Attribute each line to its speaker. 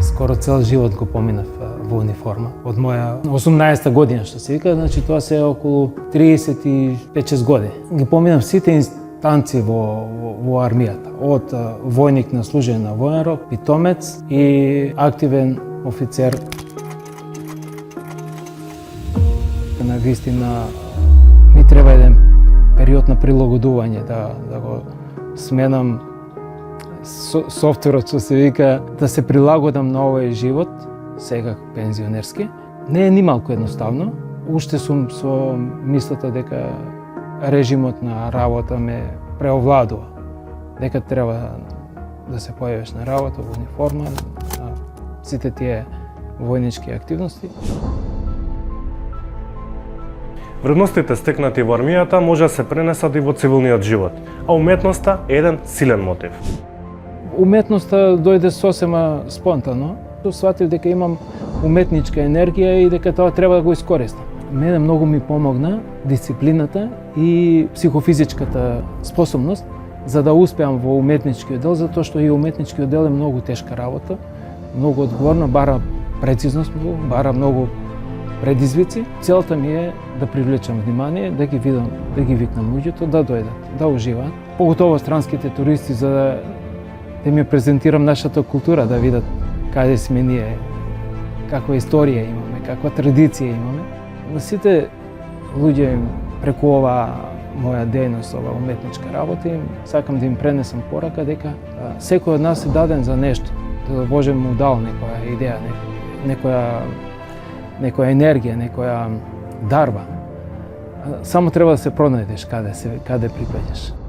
Speaker 1: Скоро цел живот го поминав во униформа. Од моја 18-та година, што се вика, значи тоа се околу 35-6 години. Ги поминав сите инстанции во армијата, од војник на служење на воен рок, питомец и активен офицер. На вистина ми треба еден период на прилагодување да го сменам софтверот, што се вика, да се прилагодам на овој живот, сега пензионерски. Не е ни малку едноставно. Уште сум со мислата дека режимот на работа ме преовладува. Дека треба да се појавиш на работа во униформа, на сите тие војнички активности.
Speaker 2: Вредностите стекнати во армијата може да се пренесат и во цивилниот живот, а уметноста е еден силен мотив.
Speaker 1: Уметноста дојде сосема спонтано. Сватив дека имам уметничка енергија и дека тоа треба да го искористам. Мене многу ми помогна дисциплината и психофизичката способност за да успеам во уметничкиот дел, затоа што и уметничкиот дел е многу тешка работа, многу одговорна, бара прецизност, бара многу предизвици. Целта ми е да привлечам внимание, да ги видам, да ги викнам луѓето да дојдат, да уживаат. Поготово странските туристи, за да ми презентирам нашата култура, да видат каде сме ние, каква историја имаме, каква традиција имаме. На сите луѓе преку оваа моја дејност, ова уметничка работа, сакам да им пренесам порака дека секој од нас е даден за нешто, да Боже му дал некоја идеја, некоја енергија, некоја дарба. Само треба да се пронајдеш каде припаѓаш.